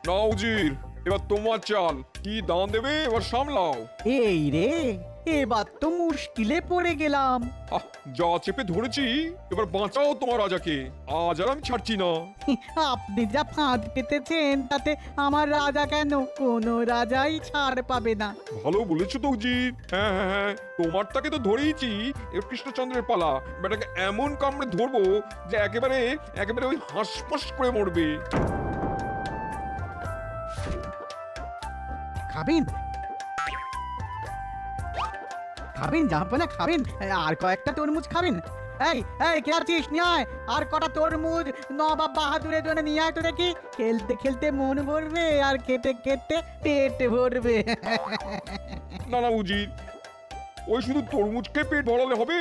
নাও উজির, এবার তোমার চাল। কি দান দেবে এবার সামলাও। এই রে, এবার তো মুশকিলে পড়ে গেলাম। আহ, যা চেপে ধরেছি, এবার বাঁচাও তোমার রাজাকে। আজ আর আমি ছাড়ছি না। আপনি যা ফাঁদ পেতেছেন তাতে আমার রাজা কেন, কোনো রাজাই ছাড় পাবে না। ভালো বলেছো তো উজির। হ্যাঁ হ্যাঁ হ্যাঁ, তোমারটাকে তো ধরেইছি। এবার কৃষ্ণচন্দ্রের পালা। বেটাকে এমন কামড়ে ধরবো যে একেবারে একেবারে ওই হাঁসফাঁস করে মরবে। খাবেন খাবেন জাহাপনা, খাবেন? আর কয়েকটা তরমুজ খাবেন? এই এই, কে আছিস? নিয়ে আয় আর কটা তরমুজ নবাব বাহাদুরের জন্য নিয়ে আয় তো দেখি। খেলতে খেলতে মন ভরবে আর খেতে খেতে পেট ভরবে। না না উজির, ওই শুধু তরমুজ খেয়ে পেট ভরালে হবে?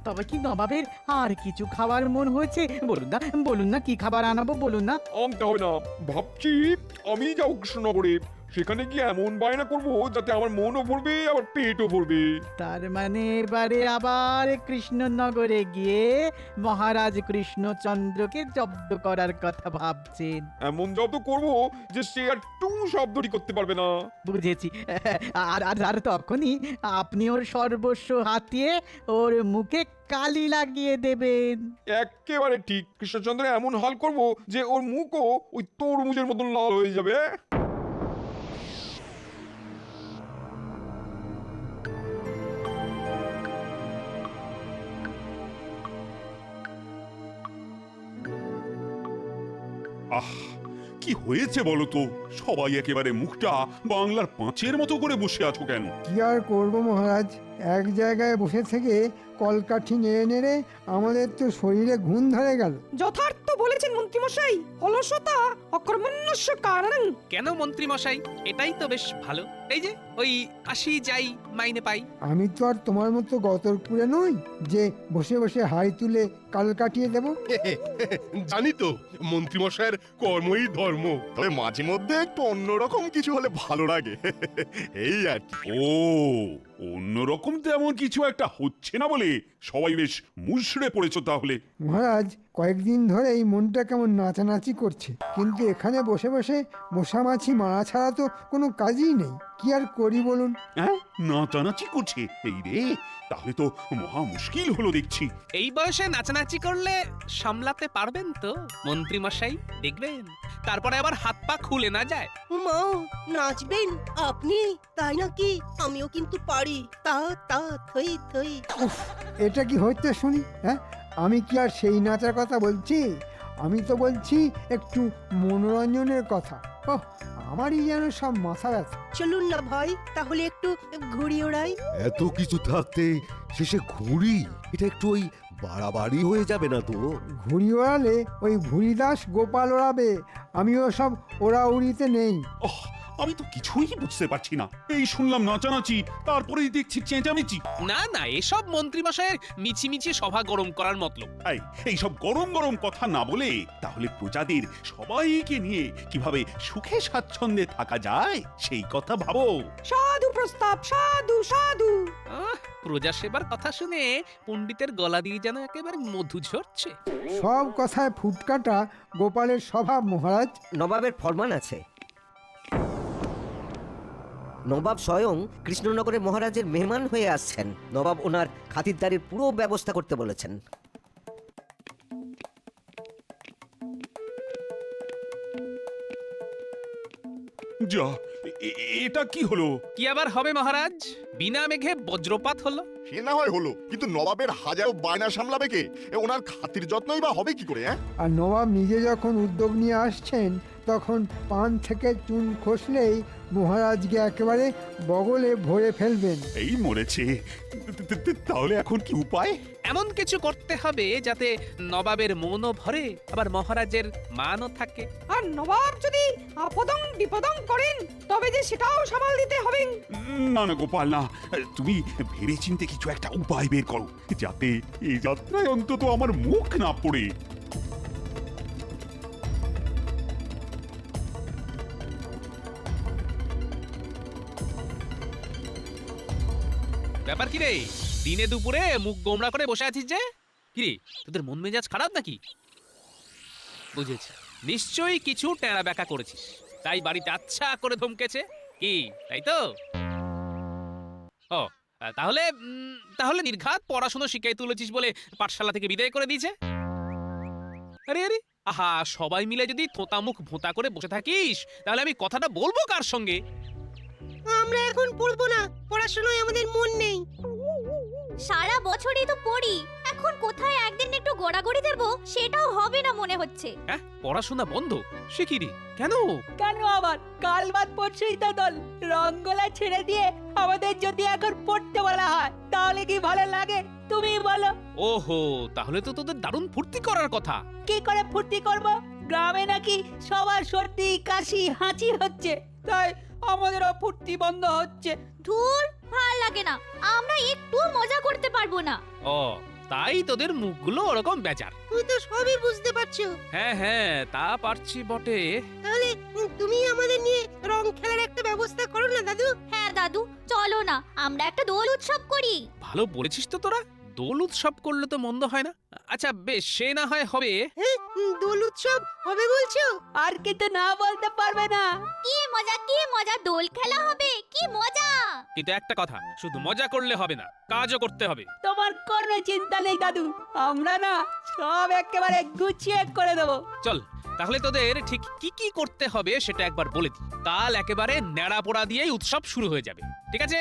তবে কি নবাবের আর কিছু খাবার মন হয়েছে? বলুন না কি খাবার আনাবো, বলুন না। আনতে হবে না, ভাবছি আমি যাও কৃষ্ণনগরে। সেখানে গিয়ে এমন বায়না করবো যাতে আমার মনও ভরবে আবার পেটও ভরবে। তার মানে এবারে আবার কৃষ্ণনগরে গিয়ে মহারাজ কৃষ্ণচন্দ্রকে জব্দ করার কথা ভাবছেন? এমন জব্দ করবো যে সে আর টু শব্দটি করতে পারবে না। বুঝেছি। আর তখনই আপনি ওর সর্বস্ব হাতিয়ে ওর মুখে কালি লাগিয়ে দেবেন। একেবারে ঠিক। কৃষ্ণচন্দ্র এমন হাল করব যে ওর মুখও ওই তরমুজের মতন লাল হয়ে যাবে। আহ, কি হয়েছে বলো তো? সবাই একেবারে মুখটা বাংলার পাঁচের মতো করে বসে আছো কেন? কি আর করবো মহারাজ, এক জায়গায় বসে থেকে কলকাঠি নেড়ে নেড়ে আমাদের তো শরীরে ঘুম ধরে গেল। যথার্থ বলেছেন মন্ত্রীমশাই, অলসতা অকর্মণ্যস্য কারণ। কেন মন্ত্রী মশাই, এটাই তো বেশ ভালো। এই যে ওই আসি যাই মাইনে পাই। আমি তো আর তোমার মতো গতরপুরে নই যে বসে বসে হাই তুলে কাল কাটিয়ে দেব। জানি তো মন্ত্রীমশাইয়ের কর্মই ধর্ম, তবে মাঝে মধ্যে একটু অন্যরকম কিছু হলে ভালো লাগে। এই আর কি। ও, অন্যরকম তেমন কিছু একটা হচ্ছে না বলে সবাই বেশ মুষড়ে পড়েছো তাহলে। মহারাজ, কয়েকদিন ধরে এই মনটা কেমন নাচানাচি করছে, কিন্তু এখানে বসে বসে মশামাছি মারা ছাড়া তো কোনো কাজই নেই। কি আর করি বলুন? হ্যাঁ, নাচানাচি করছে? এই রে, তাহলে তো মহা মুশকিল হলো দেখছি। এই বয়সে নাচানাচি করলে সামলাতে পারবেন তো মন্ত্রী মশাই? দেখবেন তারপরে আবার হাত পা খুলে না যায়। মা, নাচবেন আপনি? তাই নাকি? আমিও কিন্তু পারি। তা তা থই থই। এটা কি হচ্ছে শুনি? হ্যাঁ, আমি কি আর সেই নাচার কথা বলছি? আমি তো বলছি একটু মনোরঞ্জনের কথা। ওহ, আমারই যেন সব মাথা ব্যথা। চলুন না ভাই, তাহলে একটু ঘুড়ি ওড়াই। এত কিছু থাকতে শেষে ঘুড়ি, এটা একটু ওই বাড়াবাড়ি হয়ে যাবে না তো? ঘুড়ি ওড়ালে ওই ভুরিদাস গোপাল ওড়াবে, আমিও সব ওড়াউড়িতে নেই। ওহ, আমি তো কিছুই বুঝতে পারছি না। এই শুনলাম নাচানাচি, তারপরেই দেখছি চেঁচামেচি। না না, এসব মন্ত্রী মশাইয়ের মিছিমিছি সভা গরম করার মতলব। এইসব গরম গরম কথা না বলে তাহলে প্রজাদের সবাইকে নিয়ে কিভাবে সুখে স্বাচ্ছন্দ্যে থাকা যায় সেই কথা ভাবো। সাধু প্রস্তাব, সাধু সাধু। প্রজা সেবার কথা শুনে পণ্ডিতের গলা দিয়ে যেন একেবারে মধু ঝরছে। সব কথায় ফুটকাটা গোপালের স্বভাব মহারাজ। নবাবের ফরমান আছে, নবাব স্বয়ং কৃষ্ণনগরে মহারাজের মেহমান হয়ে আসছেন। নবাব ওনার খাতিরদারির পুরো ব্যবস্থা করতে বলেছেন। যা, এটা কি হলো? কি আবার হবে মহারাজ? বিনা মেঘে বজ্রপাত হলো। সে না হয় হলো, কিন্তু নবাবের হাজারো বায়না সামলাবে কে? ওনার খাতির যত্নই বা হবে কি করে? হ্যাঁ, আর নবাব নিজে যখন উদ্যোগ নিয়ে আসছেন তখন পান থেকে চুন খসলেই মহারাজকে একেবারে বগলে ভরে ফেলবেন। এই মরেছে। তাহলে এখন কি উপায়? এমন কিছু করতে হবে যাতে নবাবের মনও ভরে আবার মহারাজের মানও থাকে। আর নবাব যদি আপদং বিপদং করেন তবে যে সেটাও সামাল দিতে হবে। না না গোপাল, না, তুমি ভেবেচিন্তে কিছু একটা উপায় বের করো যাতে এই যাত্রায় অন্তত আমার মুখ না পড়ে। ব্যাপার কি রে, দিনে দুপুরে মুখ গোমড়া করে বসে আছিস যে? কি রে, তোদের মন মেজাজ খারাপ নাকি? বুঝেছি, নিশ্চয়ই কিছু টেঁড়া ব্যাকা করেছিস, তাই বাড়িতে আচ্ছা করে ধমকেছে কি, তাই তো? ও তাহলে তাহলে নির্ঘাত পড়াশোনা শিখাই তুলেছিস বলে পাঠশালা থেকে বিদায় করে দিয়েছে। আরে আরে, আহা, সবাই মিলে যদি থোতা মুখ ভোঁতা করে বসে থাকিস তাহলে আমি কথাটা বলবো কার সঙ্গে? আমরা এখন পড়বো না, পড়াশোনায় আমাদের মন নেই। সারা বছরই তো পড়ি, এখন কোথায় একদিন একটু গড়াগড়ি দেব সেটাও হবে না মনে হচ্ছে। হ্যাঁ, পড়াশোনা বন্ধ? সে কি রে, কেন? কেন আবার? কাল বাদ পড়ছেই তো দল, রঙ্গলা ছেড়ে দিয়ে আমাদের যদি এখন পড়তে বলা হয় তাহলে কি ভালো লাগে তুমি বলো? ওহো, তাহলে তো তোদের দারুণ ফুর্তি করার কথা। কি করে ফুর্তি করব? গ্রামে নাকি সবার সর্দি কাশি হাঁচি হচ্ছে, তাই আমাদেরও ফুর্তি বন্ধ হচ্ছে। ধুর, ভাল লাগে না, আমরা একটু মজা করতে পারবো না। ও, তাই তোদের মুখগুলো ওরকম বেজার। তুমি তো সবই বুঝতে পারছো। হ্যাঁ হ্যাঁ, তা পারছি বটে। তাহলে তুমি আমাদের নিয়ে রং খেলার একটা ব্যবস্থা করো না দাদু। হ্যাঁ দাদু, চলো না আমরা একটা দোল উৎসব করি। ভালো বলেছিস তো তোরা, দোল উৎসব করলে তো মন্দ হয় না। আচ্ছা বেশ, সে না হয় হবে। দোল উৎসব হবে বলছো? আর কিন্তু না বলতে পারবে না। কি মজা, দোল খেলা হবে, কি মজা। কিন্তু একটা কথা, শুধু মজা করলে হবে না, কাজও করতে হবে। তোমার কোনো চিন্তা নেই দাদু, আমরা না সব একেবারে গুছিয়ে করে দেবো। চল, তাহলে তোদের ঠিক কি কি করতে হবে সেটা একবার বলে দিই। কাল একেবারে ন্যাড়া পোড়া দিয়েই উৎসব শুরু হয়ে যাবে, ঠিক আছে?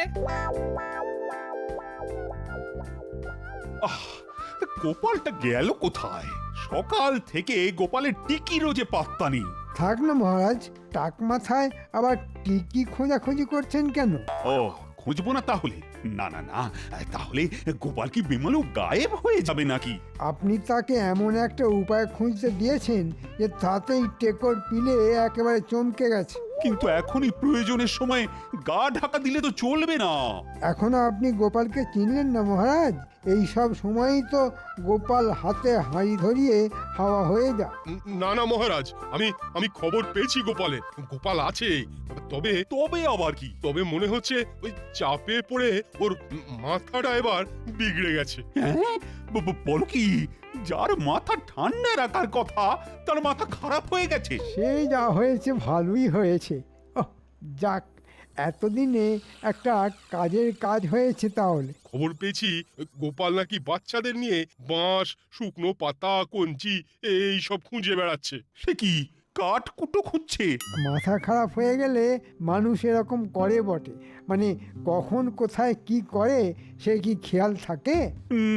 গোপালটা গেল কোথায়? সকাল থেকে গোপালের টিকিরও যে পাত্তা নেই। থাক না মহারাজ, টাক মাথায় আবার টিকি খোঁজাখুঁজি করছেন কেন? ও, খুঁজবো না তাহলে? না না না, তাহলে গোপাল কি বেমালু গায়েব হয়ে যাবে নাকি? আপনি তাকে এমন একটা উপায় খুঁজতে দিয়েছেন যে তাতেই টেকর পিলে একেবারে চমকে গেছে। কিন্তু এখনই প্রয়োজনের সময় গা ঢাকা দিলে তো চলবে না। এখনো আপনি গোপালকে চিনলেন না মহারাজ? এই সব সময়ই তো গোপাল হাতে হাঁড়ি ধরিয়ে হাওয়া হয়ে যায়। না না মহারাজ, আমি খবর পেয়েছি গোপালের, গোপাল আছে। তবে তবে আবার কি? তবে মনে হচ্ছে ওই চাপে পড়ে ওর মাথাটা এবার বিগড়ে গেছে। হ্যাঁ, বলো কি? যার মাথা ঠান্ডা রাখার কথা তার মাথা খারাপ হয়ে গেছে। সে যা হয়েছে ভালোই হয়েছে। ওহ, যাক, এতদিনে একটা কাজের কাজ হয়েছে তাহলে। খবর পেয়েছি গোপাল নাকি বাচ্চাদের নিয়ে বাঁশ, শুকনো পাতা, কঞ্চি এই সব খুঁজে বেড়াচ্ছে। সে কি কাঠ কুটো খুঁজছে? মাথা খারাপ হয়ে গেলে মানুষ এরকম করে বটে, মানে কখন কোথায় কি করে সে কি খেয়াল থাকে?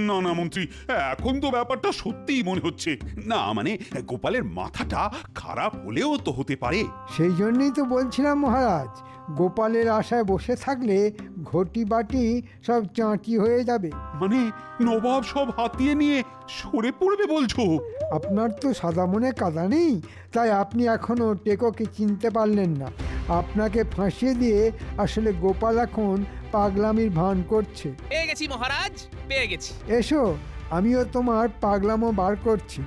না না মন্ত্রী, এখন তো ব্যাপারটা সত্যিই মনে হচ্ছে। না মানে গোপালের মাথাটা খারাপ হলেও তো হতে পারে। সেই জন্যই তো বলছিলাম মহারাজ, গোপালের আশায় বসে থাকলে ঘটি বাটি সব চাঁটি হয়ে যাবে। মানে নবাব সব হাতিয়ে নিয়ে সরে পড়বে বলছো? আপনার তো সাদা মনে কাদা নেই, তাই আপনি এখনো টেকোকে চিনতে পারলেন না। আপনাকে ফাঁসিয়ে দিয়ে আসলে গোপাল এখন পাগলামির ভান করছে। পেয়ে গেছি মহারাজ, পেয়ে গেছি। এসো, আমিও তোমার পাগলামো বার করছি।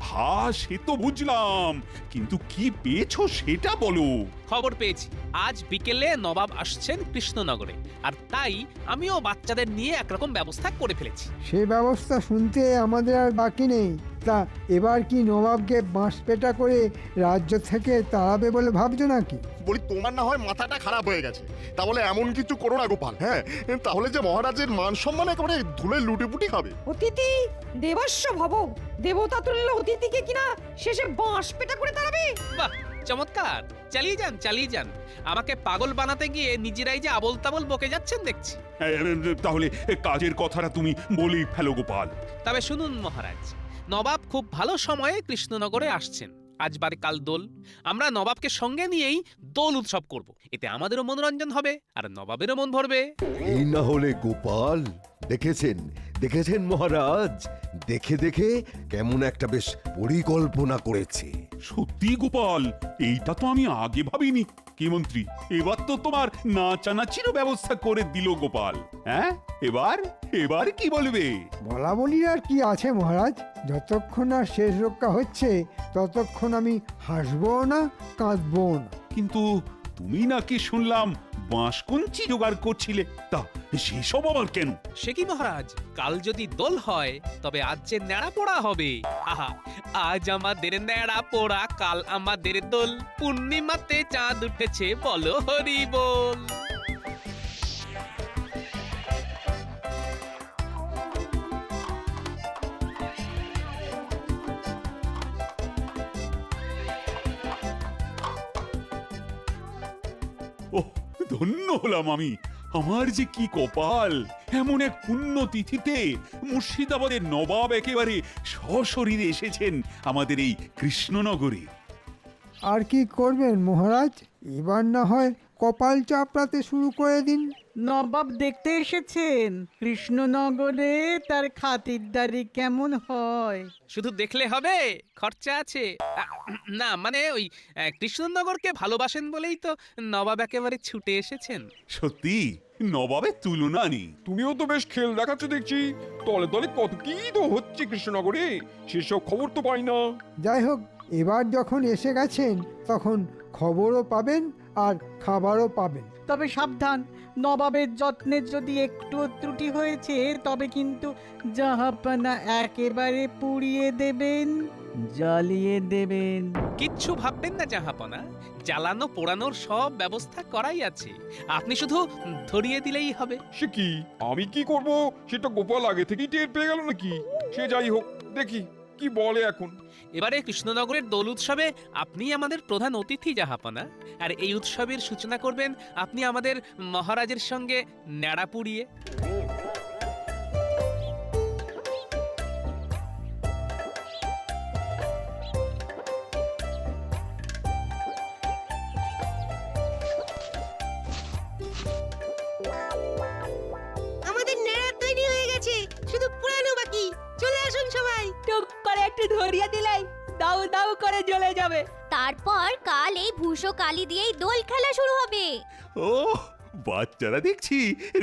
হ্যাঁ, সে তো বুঝলাম, কিন্তু কি পেয়েছো সেটা বলো। খবর পেয়েছি আজ বিকেলে নবাব আসছেন কৃষ্ণনগরে, আর তাই আমিও বাচ্চাদের নিয়ে একরকম ব্যবস্থা করে ফেলেছি। সে ব্যবস্থা শুনতে আমাদের আর বাকি নেই। তা এবার কি নবাবকে বাঁশ পেটা করে রাজ্য থেকে তাড়াবে বলে ভাবছো নাকি? বলি তোমার না হয় মাথাটা খারাপ হয়ে গেছে, তাহলে এমন কিছু করো না গোপাল। হ্যাঁ, তাহলে যে মহারাজের মান সম্মান একেবারে ধুলে লুটেপুটি হবে। অতিথি দেবস্য ভব, দেবতা তুল্য অতিথিকে কিনা শেষে বাঁশ পেটা করে তাড়াবে। বাহ, চমৎকার! চালিয়ে যান, চালিয়ে যান। আমাকে পাগল বানাতে গিয়ে নিজেরাই যে আবল তাবল বকে যাচ্ছেন দেখছি। তাহলে কাজের কথাটা তুমি বলেই ফেলো গোপাল। তবে শুনুন মহারাজ, নবাব খুব ভালো সময়ে কৃষ্ণনগরে আসছেন। আজ বারে কাল দোল, আমরা নবাবকে সঙ্গে নিয়েই দোল উৎসব করব। এতে আমাদেরও মনোরঞ্জন হবে আর নবাবেরও মন ভরবে। এই না হলে গোপাল, দেখেছেন দেখেছেন মহারাজ, দেখে দেখে কেমন একটা বেশ পরিকল্পনা করেছে। সত্যি গোপাল, এইটা তো আমি আগে ভাবিনি। কি মন্ত্রী, এবার তো তোমার নাচানাচিরও ব্যবস্থা করে দিল গোপাল। হ্যাঁ, এবার এবার কি বলবে? বলা বলির আর কি আছে মহারাজ, যতক্ষণ না শেষ রক্ষা হচ্ছে ততক্ষণ আমি হাসবো না, কাঁদবো না। কিন্তু তুমি নাকি শুনলাম বাঁশকঞ্চি জোগাড় করছিলে, তা সেসব আবার কেন? সে কি মহারাজ, কাল যদি দোল হয় তবে আজ যে ন্যাড়া পোড়া হবে। আহা, আজ আমাদের ন্যাড়া পোড়া, কাল আমাদের দোল, পূর্ণিমাতে চাঁদ উঠেছে, বলো হরি বল। ওহ, ধন্য হলাম আমি। আমার যে কি কপাল, এমন এক পুণ্য তিথিতে মুর্শিদাবাদের নবাব একেবারে সশরীরে এসেছেন আমাদের এই কৃষ্ণনগরে। আর কি করবেন মহারাজ, এবার না হয় কপাল চাপড়াতে শুরু করে দিন। নবাব দেখতে এসেছেন কৃষ্ণনগরে, তার খাতিরদারি কেমন হয়। শুধু দেখলে হবে, খরচা আছে। না মানে ওই কৃষ্ণনগরকে ভালোবাসেন বলেই তো নবাব একেবারে ছুটে এসেছেন। সত্যি নবাবের তুলনা নেই। তুমিও তো বেশ খেল দেখাচ্ছ দেখছি। তলে তলে কত কি তো হচ্ছে কৃষ্ণনগরে, সেসব খবর তো পাই না। যাই হোক, এবার যখন এসে গেছেন তখন খবরও পাবেন আর খাবারও পাবেন। তবে সাবধান, নবাবের যত্নের যদি একটু ত্রুটি হয়েছে তবে কিন্তু জাহাপনা একেবারে পুড়িয়ে দেবেন, জ্বালিয়ে দেবেন। কিচ্ছু ভাববেন না জাহাপনা, জ্বালানো পোড়ানোর সব ব্যবস্থা করাই আছে, আপনি শুধু ধরিয়ে দিলেই হবে। সে কি, আমি কি করব সেটা গোপাল আগে থেকেই টের পেয়ে গেল নাকি? সে যাই হোক, দেখি কি বলে এখন। এবারে কৃষ্ণনগরের দোল উৎসবে আপনি আমাদের প্রধান অতিথি জাহাপনা, আর এই উৎসবের সূচনা করবেন আপনি আমাদের মহারাজের সঙ্গে ন্যাড়া পুড়িয়ে। আমাদের নেড়া তৈরি হয়ে গেছে, শুধু পুরানো বাকি। চলে আসুন সবাই। টুক করে একটু ধরিয়ে দিলাই দাউ দাউ করে জ্বলে যাবে। তারপর কাল এই ভূষো কালি দিয়েই দোল খেলা শুরু হবে। ও, বাচ্চারা দেখছি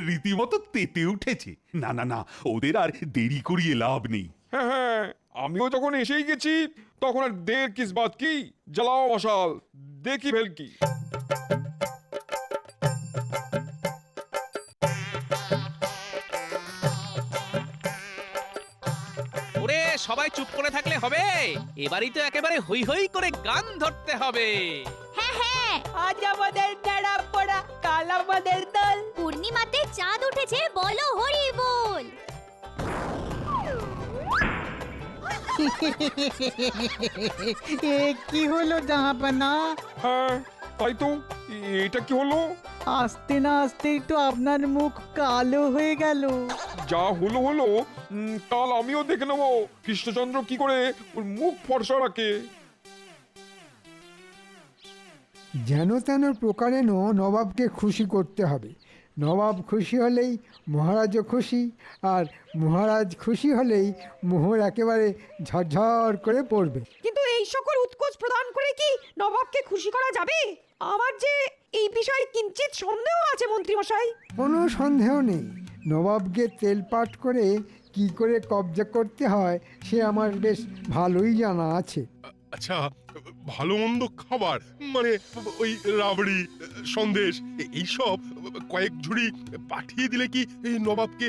রীতিমতো তেতে উঠেছে। না না না, ওদের আর দেরি করিয়ে লাভ নেই। হ্যাঁ হ্যাঁ, আমিও যখন এসেই গেছি তখন আর দের কিস বাত কি, জ্বালাও মশাল, দেখি ভেলকি। ওরে সবাই চুপ করে থাকলে হবে, এবারই তো একেবারে হই হই করে গান ধরতে হবে। হ্যাঁ হ্যাঁ, আজ আমাদের ন্যাড়া পোড়া, কাল আমাদের দোল, পূর্ণিমাতে চাঁদ উঠেছে, বলো হরি বল। এ কি হলো জাহাপনা? হ্যাঁ তাই তো, এটা কি হলো? আসতে না আসতেই তো আপনার মুখ কালো হয়ে গেল। যা হলো হলো, কাল আমিও দেখে নেবো কৃষ্ণচন্দ্র কি করে ওর মুখ ফর্সা রাখে। যেন তেন প্রকারে নবাবকে খুশি করতে হবে। নবাব খুশি হলেই মহারাজও খুশি, আর মহারাজ খুশি হলেই মোহর একেবারে ঝরঝর করে পড়বে। কিন্তু এই সকল উৎকোচ প্রদান করে কি নবাবকে খুশি করা যাবে? আমার যে এই বিষয়ে কিঞ্চিত সন্দেহ আছে মন্ত্রী মশাই। কোনো সন্দেহ নেই, নবাবকে তেলপাট করে কি করে কবজা করতে হয় সে আমার বেশ ভালোই জানা আছে। আচ্ছা, ভালো মন্দ খাবার মানে ওই রাবড়ি, সন্দেশ এইসব কয়েক ঝুড়ি পাঠিয়ে দিলে কি এই নবাবকে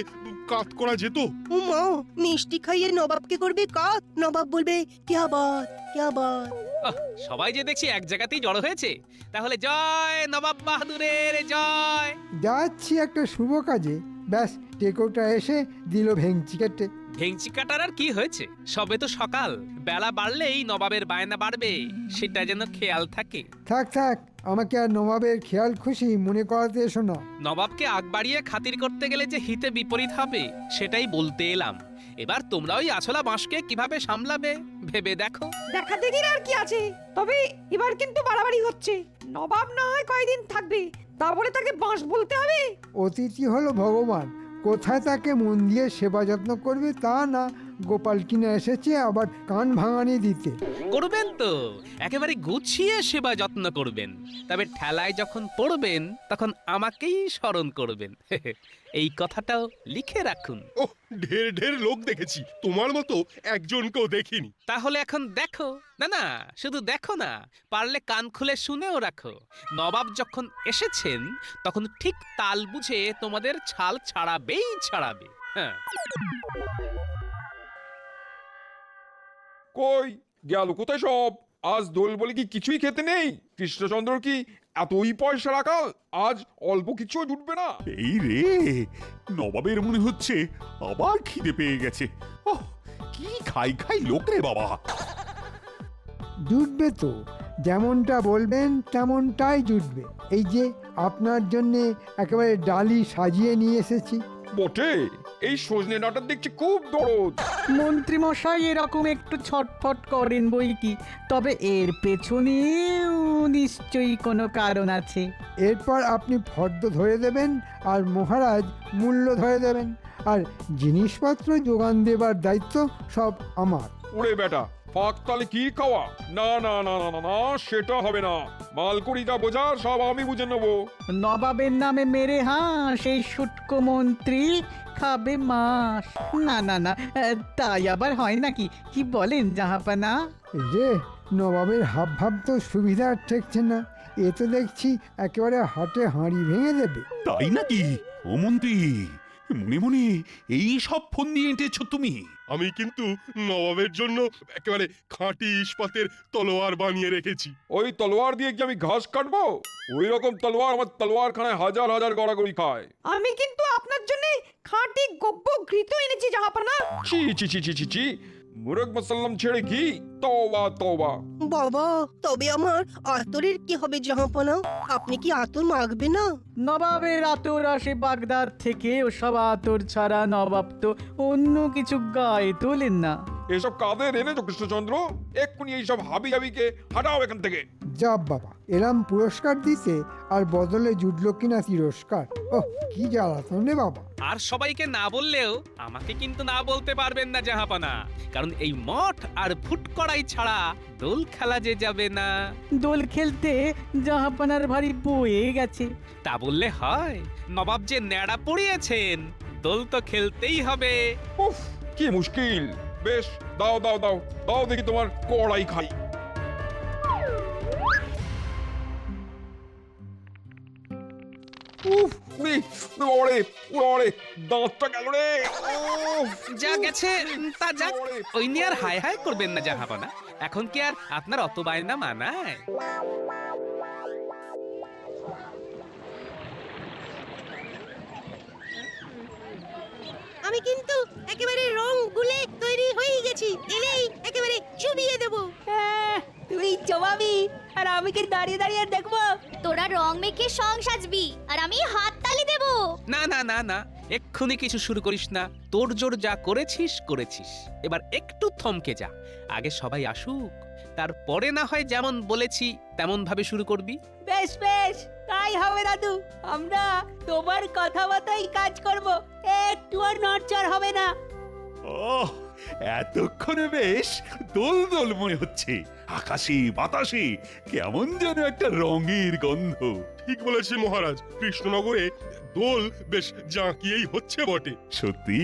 কাত করা যেত? উমা, মিষ্টি খাইয়ে নবাবকে করবে কাত। নবাব বলবে কিয়া বাত, কিয়া বাত। সবাই যে দেখছি এক জায়গাতেই জড়ো হয়েছে, তাহলে জয় নবাব বাহাদুরের জয়। যাচ্ছি একটা শুভ কাজে, ব্যাস টেকোটা এসে দিল ভেঙচি কেটে। ভেংচি কাটার আর কি হয়েছে, সবে তো সকাল, বেলা বাড়লেই নবাবের বায়না বাড়বে, সেটা যেন খেয়াল থাকে। থাক থাক, আমাকে আর নবাবের খেয়াল খুশি মনে করাতে এসো না। নবাবকে আগ বাড়িয়ে খাতির করতে গেলে যে হিতে বিপরীত হবে সেটাই বলতে এলাম। এবার তোমরা ওই আছলা বাঁশকে কিভাবে সামলাবে ভেবে দেখো। দেখা দেখির আর কি আছে, তবে এবার কিন্তু বাড়াবাড়ি হচ্ছে। নবাব না হয় কয়দিন থাকবে, তারপরে তাকে বাঁশ বলতে হবে। অতিথি হলো ভগবান, কোথায় তাকে মন দিয়ে সেবা যত্ন করবে তা না গোপাল কিনে এসেছে আবার কান ভাঙানি দিতে। করবেন তো, একেবারে গুছিয়ে সেবা যত্ন করবেন। তবে ঠেলায় যখন পড়বেন তখন আমাকেই স্মরণ করবেন। এই কথাটাও লিখে রাখুন। ও ঢের ঢের লোক দেখেছি, তোমার মতো একজনকেও দেখিনি। তাহলে এখন দেখো, না না শুধু দেখো না, পারলে কান খুলে শুনেও রাখো। নবাব যখন এসেছেন তখন ঠিক তাল বুঝে তোমাদের ছাল ছাড়াবেই ছাড়াবে। হ্যাঁ, কই গেল কোথায় সব? আজ দোল বলে কি কিছুই খেতে নেই? কৃষ্ণচন্দ্র কি এতই পয়সা রাখাল, আজ অল্প কিছু জুটবে না? এই রে, নবাবের মনে হচ্ছে আবার খিদে পেয়ে গেছে। ওহ, কি খাই খাই লোক রে বাবা। জুটবে তো, যেমনটা বলবেন তেমনটাই জুটবে। এই যে আপনার জন্যে একেবারে ডালি সাজিয়ে নিয়ে এসেছি। বটে, এই সজনে ডাঁটার দেখছি খুব দরদ। মন্ত্রী মশাই এরকম একটু ছটফট করেন বই কি, তবে এর পেছনেও নিশ্চয়ই কোনো কারণ আছে। এরপর আপনি ফর্দ ধরে দেবেন আর মহারাজ মূল্য ধরে দেবেন, আর জিনিসপত্র যোগান দেবার দায়িত্ব সব আমার। ওরে বেটা, ফাঁক তালে কি খাওয়া? না না না না না না, সেটা হবে না। মালকুড়ি যা বোঝার সব আমি বুঝে নেবো। নবাবের নামে মেরে সেই শুটকো মন্ত্রী খাবে মাস। না না না, তাই আবার হয় নাকি? কি বলেন জাহাপানা? এই যে নবাবের হাব ভাব তো সুবিধার ঠেকছে না, এ তো দেখছি একেবারে হাটে হাঁড়ি ভেঙে দেবে। তাই নাকি? ও মন্ত্রী, মনে মনে এই সব ফোন দিয়ে এঁটেছ তুমি? আমি কিন্তু নবাবের জন্য একেবারে খাঁটি ইস্পাতের তলোয়ার বানিয়ে রেখেছি। ওই তলোয়ার দিয়ে কি আমি ঘাস কাটবো? ওই রকম তলোয়ার আমার তলোয়ারখানায় হাজার হাজার গড়াগড়ি খায়। আমি কিন্তু আপনার জন্য খাঁটি গোপ্প ঘৃত এনেছি জাহাপানা। ছি ছি ছি ছি ছি ছি, মুরগ মুসাল্লাম ছেড়ে কি? তওবা তওবা। বাবা, তবে আমার আতরের কি হবে জাহাপনা? আপনি কি আতর মাখবে না? নবাবের আতর আসে বাগদাদ থেকে, ওসব আতর ছাড়া নবাব তো অন্য কিছু গায়ে তোলেন না। এসব কাদের এনেছো কৃষ্ণচন্দ্র? এক্ষুনি এইসব হাবি জাবিকে হাঁটাও এখান থেকে। যাব বাবা, এরাম পুরস্কার দিতে আর বদলে জুটলো কিনা তিরস্কার। ওহ, কি জ্বালাতন রে বাবা। আর সবাইকে না বললেও আমাকে কিন্তু না বলতে পারবেন না জাহাপানা, কারণ এই মঠ আর ফুটকড়াই ছাড়া দোল খেলা যে যাবে না। দোল খেলতে জাহাপানার ভারী বয়ে গেছে। তা বললে হয়? নবাব যে ন্যাড়া পড়িয়েছেন, দোল তো খেলতেই হবে। উফ, কি মুশকিল। বেশ, দাও দাও দাও দাও দেখি তোমার কড়াই খাই। উফ, উরে ওরে ওরে, দাঁতটা গেল রে। উফ, যা গেছে তা যাক, ওই নিয়ে আর হায় হায় করবেন না জাহাপানা। এখন কি আর আপনার অত বায়না মানায়? আমি কিন্তু একেবারে রং গুলে তৈরি হয়ে গেছি, এলেই একেবারে চুবিয়ে দেবো। তুই জবাবি আর আমি কি দাঁড়িয়ে দাঁড়িয়ে দেখবো? তোরা রং মেখে সং সাজবি আর আমি হাত তালি দেবো। না না না না, এক্ষুনি কিছু শুরু করিস না। তোর জোর যা করেছিস করেছিস, এবার একটু থমকে যা। আগে সবাই আসুক, তারপরে না হয় যেমন বলেছি তেমন ভাবে শুরু করবি। বেশ বেশ, তাই হবে দাদু। আমরা তোমার কথা মতোই কাজ করব, একটু আর নড়চড় হবে না। ওহ, এতক্ষণে বেশ দোল দোল মনে হচ্ছে। আকাশে বাতাসে কেমন যেন একটা রঙের গন্ধ। ঠিক বলেছে মহারাজ, কৃষ্ণনগরে দোল বেশ জাঁকিয়েই হচ্ছে বটে। সত্যি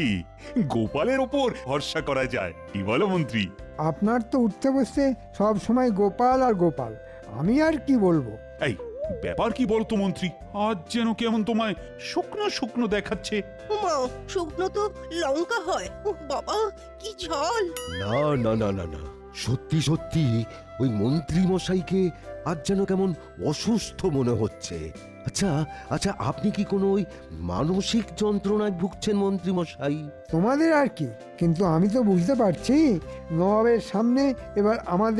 গোপালের ওপর ভরসা করা যায়, কি বলো মন্ত্রী? আপনার তো উঠতে বসতে সব সময় গোপাল আর গোপাল, আমি আর কি বলবো। এই ব্যাপার কি বলতো মন্ত্রী, আজ যেন কেমন তোমায় শুকনো শুকনো দেখাচ্ছে। মা, শুকনো তো লঙ্কা হয়। উহ, বাবা কি ঝাল। না না না না না, সত্যি সত্যি ওই মন্ত্রী মশাইকে আজ যেন কেমন অসুস্থ মনে হচ্ছে। আচ্ছা আচ্ছা, আপনি কি কোনো ওই মানসিক যন্ত্রণায় ভুগছেন মন্ত্রী মশাই? তোমাদের আর কি, কিন্তু আমি তো বুঝতে পারছি নবাবের সামনে এবার আমাদের